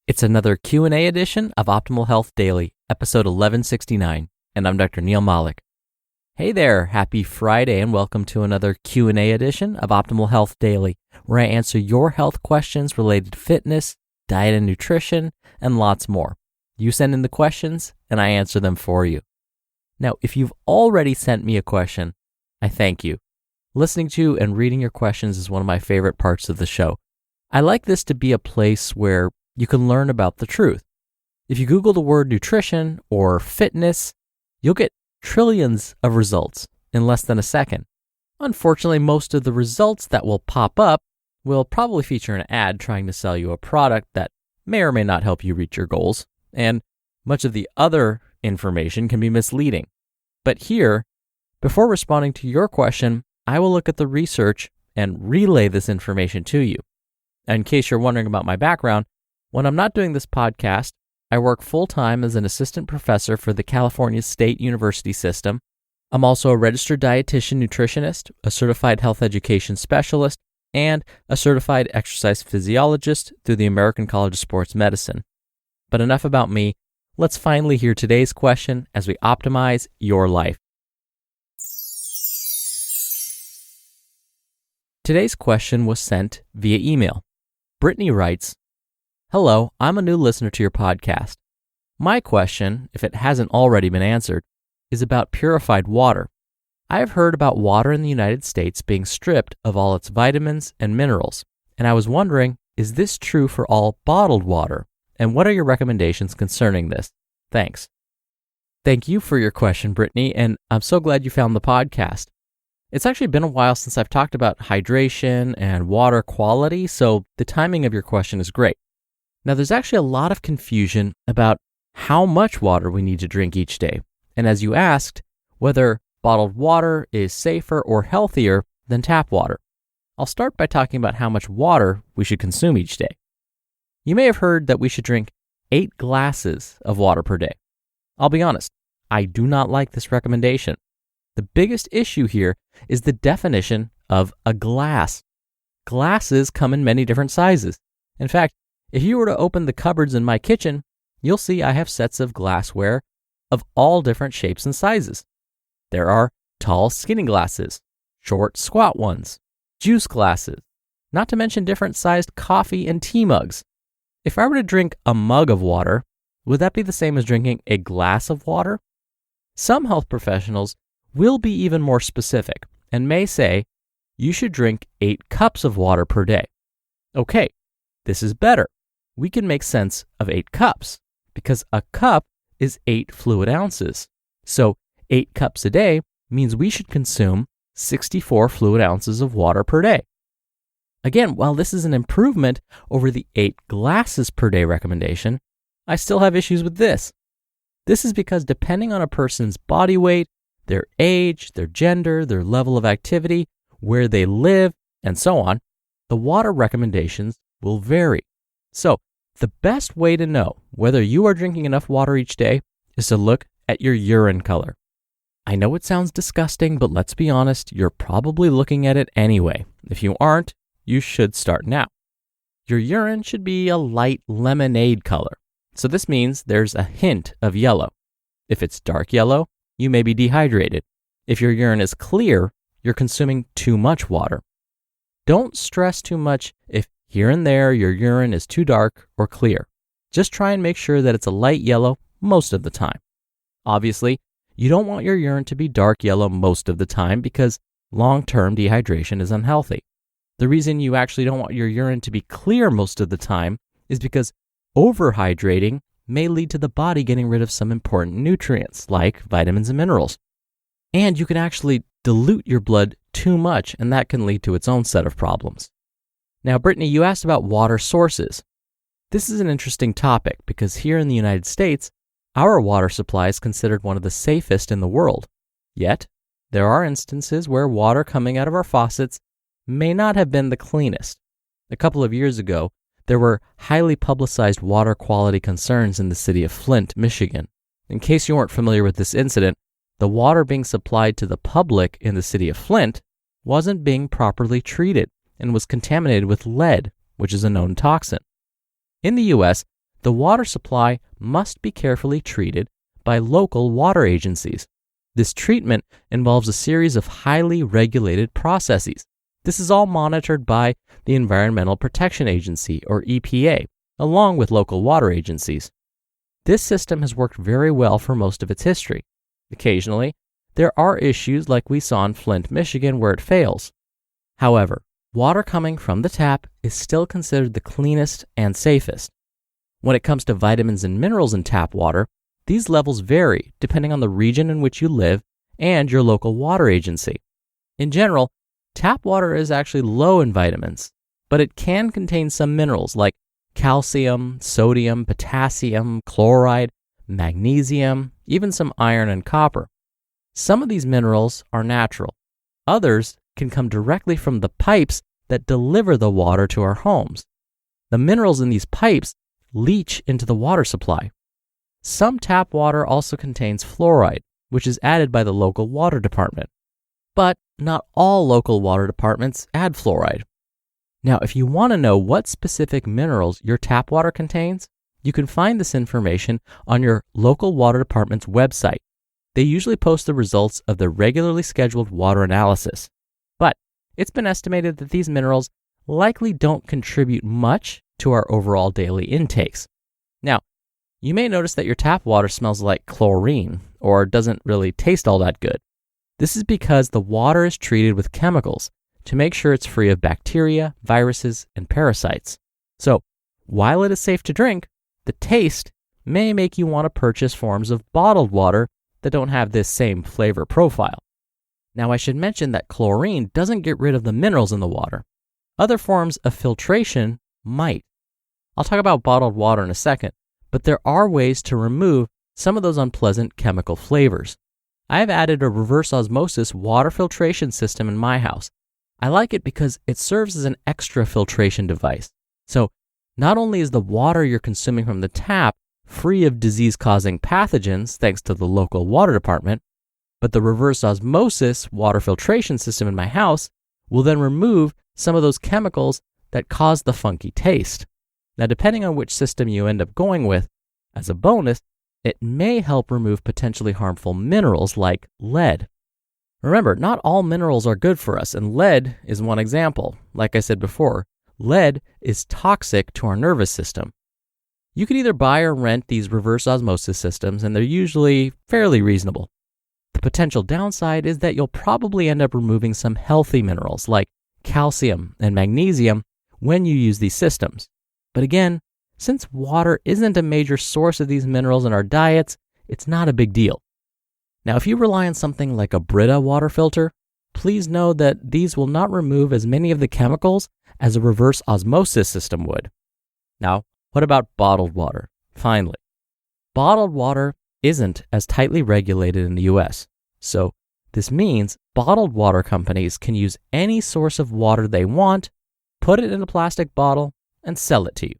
It's another Q&A edition of Optimal Health Daily, episode 1169, and I'm Dr. Neil Malik. Hey there, happy Friday, and welcome to another Q&A edition of Optimal Health Daily, where I answer your health questions related to fitness, diet and nutrition, and lots more. You send in the questions, and I answer them for you. Now, if you've already sent me a question, I thank you. Listening to and reading your questions is one of my favorite parts of the show. I like this to be a place where you can learn about the truth. If you Google the word nutrition or fitness, you'll get trillions of results in less than a second. Unfortunately, most of the results that will pop up will probably feature an ad trying to sell you a product that may or may not help you reach your goals, and much of the other information can be misleading. But here, before responding to your question, I will look at the research and relay this information to you. In case you're wondering about my background, when I'm not doing this podcast, I work full-time as an assistant professor for the California State University system. I'm also a registered dietitian nutritionist, a certified health education specialist, and a certified exercise physiologist through the American College of Sports Medicine. But enough about me. Let's finally hear today's question as we optimize your life. Today's question was sent via email. Brittany writes, "Hello, I'm a new listener to your podcast. My question, if it hasn't already been answered, is about purified water. I have heard about water in the United States being stripped of all its vitamins and minerals, and I was wondering, is this true for all bottled water? And what are your recommendations concerning this? Thanks." Thank you for your question, Brittany, and I'm so glad you found the podcast. It's actually been a while since I've talked about hydration and water quality, so the timing of your question is great. Now, there's actually a lot of confusion about how much water we need to drink each day, and as you asked, whether bottled water is safer or healthier than tap water. I'll start by talking about how much water we should consume each day. You may have heard that we should drink 8 glasses of water per day. I'll be honest, I do not like this recommendation. The biggest issue here is the definition of a glass. Glasses come in many different sizes. In fact, if you were to open the cupboards in my kitchen, you'll see I have sets of glassware of all different shapes and sizes. There are tall, skinny glasses, short, squat ones, juice glasses, not to mention different sized coffee and tea mugs. If I were to drink a mug of water, would that be the same as drinking a glass of water? Some health professionals will be even more specific and may say you should drink 8 cups of water per day. Okay, this is better. We can make sense of 8 cups because a cup is 8 fluid ounces. So 8 cups a day means we should consume 64 fluid ounces of water per day. Again, while this is an improvement over the 8 glasses per day recommendation, I still have issues with this. This is because depending on a person's body weight, their age, their gender, their level of activity, where they live, and so on, the water recommendations will vary. So, the best way to know whether you are drinking enough water each day is to look at your urine color. I know it sounds disgusting, but let's be honest, you're probably looking at it anyway. If you aren't, you should start now. Your urine should be a light lemonade color. So this means there's a hint of yellow. If it's dark yellow, you may be dehydrated. If your urine is clear, you're consuming too much water. Don't stress too much if here and there your urine is too dark or clear. Just try and make sure that it's a light yellow most of the time. Obviously, you don't want your urine to be dark yellow most of the time because long-term dehydration is unhealthy. The reason you actually don't want your urine to be clear most of the time is because overhydrating may lead to the body getting rid of some important nutrients like vitamins and minerals. And you can actually dilute your blood too much, and that can lead to its own set of problems. Now, Brittany, you asked about water sources. This is an interesting topic because here in the United States, our water supply is considered one of the safest in the world. Yet, there are instances where water coming out of our faucets may not have been the cleanest. A couple of years ago, there were highly publicized water quality concerns in the city of Flint, Michigan. In case you weren't familiar with this incident, the water being supplied to the public in the city of Flint wasn't being properly treated and was contaminated with lead, which is a known toxin. In the U.S., the water supply must be carefully treated by local water agencies. This treatment involves a series of highly regulated processes. This is all monitored by the Environmental Protection Agency, or EPA, along with local water agencies. This system has worked very well for most of its history. Occasionally, there are issues like we saw in Flint, Michigan, where it fails. However, water coming from the tap is still considered the cleanest and safest. When it comes to vitamins and minerals in tap water, these levels vary depending on the region in which you live and your local water agency. In general, tap water is actually low in vitamins, but it can contain some minerals like calcium, sodium, potassium, chloride, magnesium, even some iron and copper. Some of these minerals are natural. Others can come directly from the pipes that deliver the water to our homes. The minerals in these pipes leach into the water supply. Some tap water also contains fluoride, which is added by the local water department. But not all local water departments add fluoride. Now, if you want to know what specific minerals your tap water contains, you can find this information on your local water department's website. They usually post the results of their regularly scheduled water analysis. But it's been estimated that these minerals likely don't contribute much to our overall daily intakes. Now, you may notice that your tap water smells like chlorine or doesn't really taste all that good. This is because the water is treated with chemicals to make sure it's free of bacteria, viruses, and parasites. So, while it is safe to drink, the taste may make you want to purchase forms of bottled water that don't have this same flavor profile. Now, I should mention that chlorine doesn't get rid of the minerals in the water. Other forms of filtration might. I'll talk about bottled water in a second, but there are ways to remove some of those unpleasant chemical flavors. I have added a reverse osmosis water filtration system in my house. I like it because it serves as an extra filtration device. So, not only is the water you're consuming from the tap free of disease-causing pathogens thanks to the local water department, but the reverse osmosis water filtration system in my house will then remove some of those chemicals that cause the funky taste. Now, depending on which system you end up going with, as a bonus, it may help remove potentially harmful minerals like lead. Remember, not all minerals are good for us, and lead is one example. Like I said before, lead is toxic to our nervous system. You can either buy or rent these reverse osmosis systems, and they're usually fairly reasonable. The potential downside is that you'll probably end up removing some healthy minerals like calcium and magnesium when you use these systems. But again, since water isn't a major source of these minerals in our diets, it's not a big deal. Now, if you rely on something like a Brita water filter, please know that these will not remove as many of the chemicals as a reverse osmosis system would. Now, what about bottled water? Finally, bottled water isn't as tightly regulated in the US. So this means bottled water companies can use any source of water they want, put it in a plastic bottle, and sell it to you.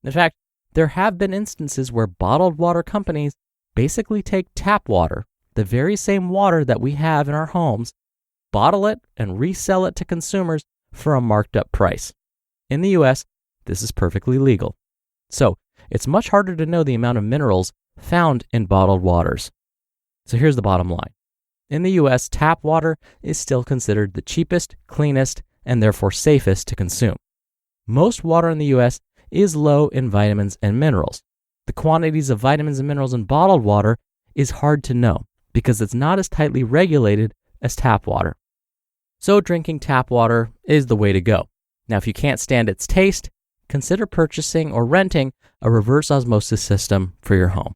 In fact, there have been instances where bottled water companies basically take tap water, the very same water that we have in our homes, bottle it, and resell it to consumers for a marked up price. In the US, this is perfectly legal. So, it's much harder to know the amount of minerals found in bottled waters. So here's the bottom line. In the US, tap water is still considered the cheapest, cleanest, and therefore safest to consume. Most water in the US is low in vitamins and minerals. The quantities of vitamins and minerals in bottled water is hard to know because it's not as tightly regulated as tap water. So drinking tap water is the way to go. Now, if you can't stand its taste, consider purchasing or renting a reverse osmosis system for your home.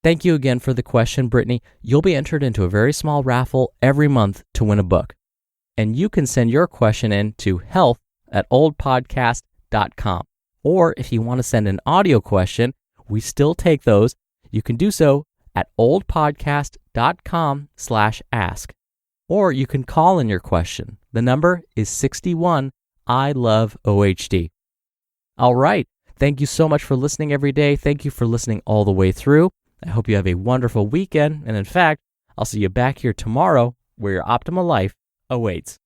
Thank you again for the question, Brittany. You'll be entered into a very small raffle every month to win a book. And you can send your question in to health@oldpodcast.com. Or if you want to send an audio question, we still take those. You can do so at oldpodcast.com/ask. Or you can call in your question. The number is 61 I love OHD. All right. Thank you so much for listening every day. Thank you for listening all the way through. I hope you have a wonderful weekend. And in fact, I'll see you back here tomorrow where your optimal life awaits.